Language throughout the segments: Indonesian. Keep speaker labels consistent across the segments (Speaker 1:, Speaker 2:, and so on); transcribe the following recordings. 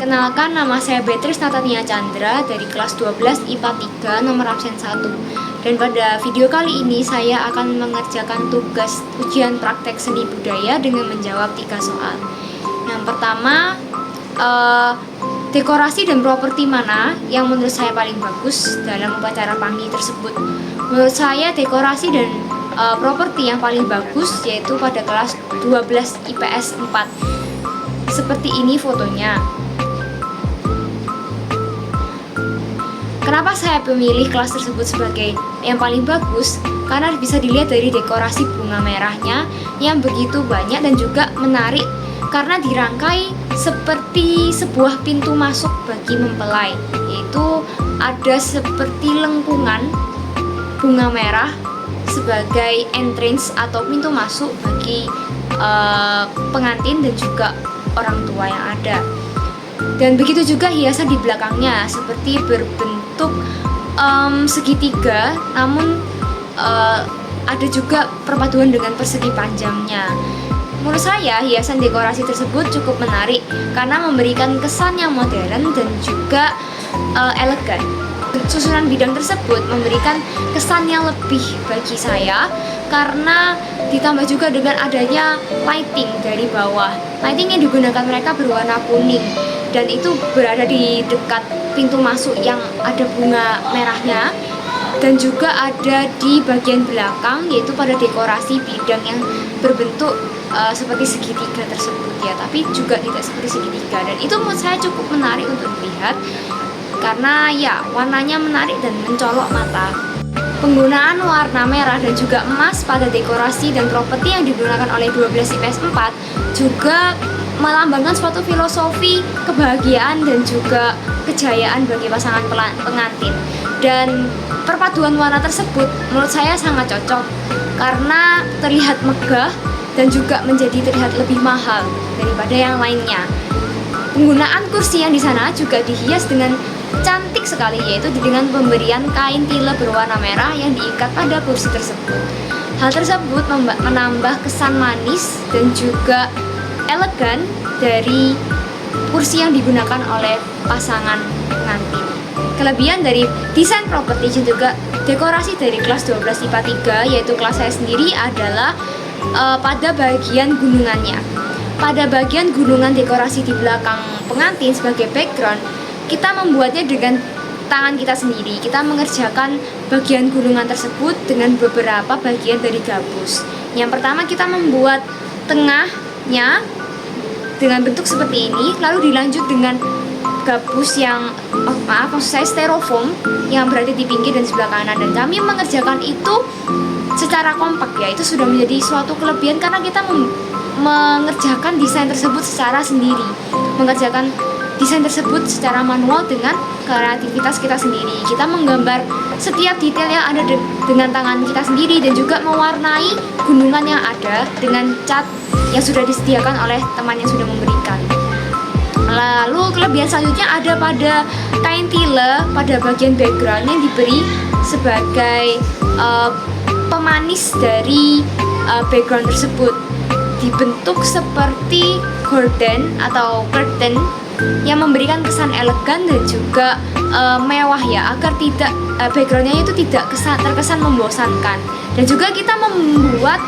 Speaker 1: Kenalkan, nama saya Beatrice Natania Chandra dari kelas 12 IPA 3 nomor absen 1. Dan pada video kali ini saya akan mengerjakan tugas ujian praktek seni budaya dengan menjawab 3 soal. Yang pertama, dekorasi dan properti mana yang menurut saya paling bagus dalam upacara Panghi tersebut? Menurut saya dekorasi dan properti yang paling bagus yaitu pada kelas 12 IPS 4. Seperti ini fotonya. Kenapa saya memilih kelas tersebut sebagai yang paling bagus? Karena bisa dilihat dari dekorasi bunga merahnya yang begitu banyak dan juga menarik karena dirangkai seperti sebuah pintu masuk bagi mempelai, yaitu ada seperti lengkungan bunga merah sebagai entrance atau pintu masuk bagi pengantin dan juga orang tua yang ada. Dan begitu juga hiasan di belakangnya seperti berbentuk segitiga, namun ada juga perpaduan dengan persegi panjangnya. Menurut saya hiasan dekorasi tersebut cukup menarik karena memberikan kesan yang modern dan juga elegan. Susunan bidang tersebut memberikan kesan yang lebih bagi saya karena ditambah juga dengan adanya lighting dari bawah. Lighting yang digunakan mereka berwarna kuning dan itu berada di dekat pintu masuk yang ada bunga merahnya dan juga ada di bagian belakang yaitu pada dekorasi bidang yang berbentuk seperti segitiga tersebut ya, tapi juga tidak seperti segitiga, dan itu menurut saya cukup menarik untuk dilihat karena ya warnanya menarik dan mencolok mata. Penggunaan warna merah dan juga emas pada dekorasi dan properti yang digunakan oleh 12 IPS 4 juga melambangkan suatu filosofi kebahagiaan dan juga kejayaan bagi pasangan pengantin. Dan perpaduan warna tersebut menurut saya sangat cocok karena terlihat megah dan juga menjadi terlihat lebih mahal daripada yang lainnya. Penggunaan kursi yang di sana juga dihias dengan cantik sekali, yaitu dengan pemberian kain tile berwarna merah yang diikat pada kursi tersebut. Hal tersebut menambah kesan manis dan juga elegan dari kursi yang digunakan oleh pasangan pengantin. Kelebihan dari desain properti dan juga dekorasi dari kelas 12 IPA 3 yaitu kelas saya sendiri adalah pada bagian gunungannya. Pada bagian gunungan dekorasi di belakang pengantin sebagai background, kita membuatnya dengan tangan kita sendiri. Kita mengerjakan bagian gunungan tersebut dengan beberapa bagian dari gabus. Yang pertama kita membuat tengahnya dengan bentuk seperti ini, lalu dilanjut dengan gabus yang maksud saya styrofoam yang berada di pinggir dan sebelah kanan, dan kami mengerjakan itu secara kompak ya. Itu sudah menjadi suatu kelebihan karena kita mengerjakan desain tersebut secara sendiri, mengerjakan desain tersebut secara manual dengan kreativitas kita sendiri. Kita menggambar setiap detail yang ada dengan tangan kita sendiri dan juga mewarnai gunungan yang ada dengan cat yang sudah disediakan oleh teman yang sudah memberikan. Lalu kelebihan selanjutnya ada pada kain tile pada bagian background yang diberi sebagai pemanis dari background tersebut, dibentuk seperti gorden atau curtain yang memberikan kesan elegan dan juga mewah ya, agar tidak backgroundnya itu tidak terkesan membosankan. Dan juga kita membuat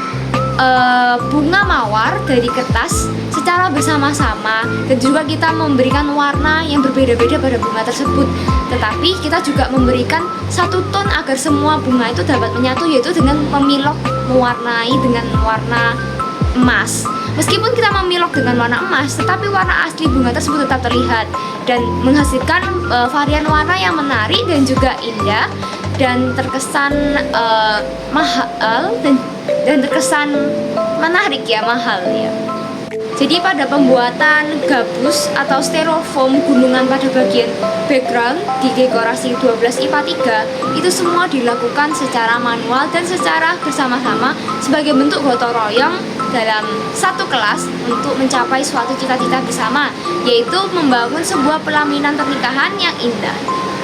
Speaker 1: bunga mawar dari kertas secara bersama-sama dan juga kita memberikan warna yang berbeda-beda pada bunga tersebut, tetapi kita juga memberikan satu ton agar semua bunga itu dapat menyatu, yaitu dengan memilok mewarnai dengan warna emas. Meskipun kita memilok dengan warna emas, tetapi warna asli bunga tersebut tetap terlihat dan menghasilkan varian warna yang menarik dan juga indah dan terkesan mahal dan terkesan menarik ya, mahal ya. Jadi pada pembuatan gabus atau styrofoam gunungan pada bagian background di dekorasi 12 IPA 3 itu semua dilakukan secara manual dan secara bersama-sama sebagai bentuk gotong royong dalam satu kelas untuk mencapai suatu cita-cita bersama, yaitu membangun sebuah pelaminan pernikahan yang indah.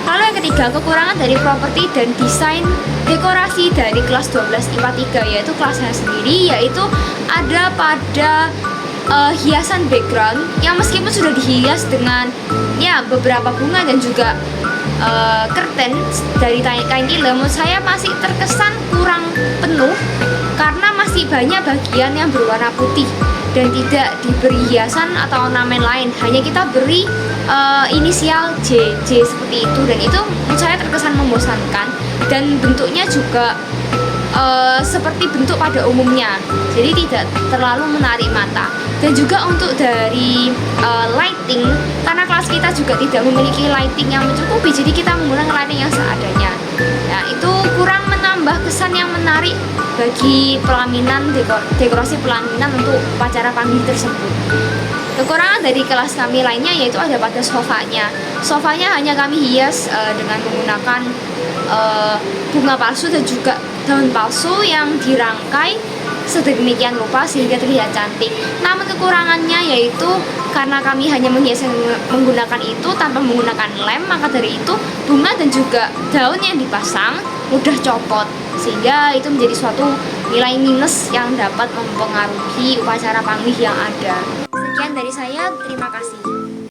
Speaker 1: Lalu yang ketiga, kekurangan dari properti dan desain dekorasi dari kelas 12 IPA 3 yaitu kelas saya sendiri, yaitu ada pada hiasan background yang meskipun sudah dihias dengan ya beberapa bunga dan juga curtain dari kain tilam, menurut saya masih terkesan kurang penuh karena masih banyak bagian yang berwarna putih dan tidak diberi hiasan atau ornamen lain, hanya kita beri inisial JJ seperti itu, dan itu menurut saya terkesan membosankan dan bentuknya juga seperti bentuk pada umumnya, jadi tidak terlalu menarik mata. Dan juga untuk dari lighting, karena kelas kita juga tidak memiliki lighting yang mencukupi, jadi kita menggunakan lighting yang seadanya. Nah, itu kurang menambah kesan yang menarik bagi pelaminan, dekorasi pelaminan untuk upacara panggih tersebut. Kekurangan dari kelas kami lainnya yaitu ada pada sofanya. Sofanya hanya kami hias dengan menggunakan bunga palsu dan juga daun palsu yang dirangkai sedemikian rupa sehingga terlihat cantik. Namun kekurangannya yaitu karena kami hanya menghias menggunakan itu tanpa menggunakan lem, maka dari itu bunga dan juga daun yang dipasang mudah copot, sehingga itu menjadi suatu nilai minus yang dapat mempengaruhi upacara panggih yang ada. Sekian dari saya, terima kasih.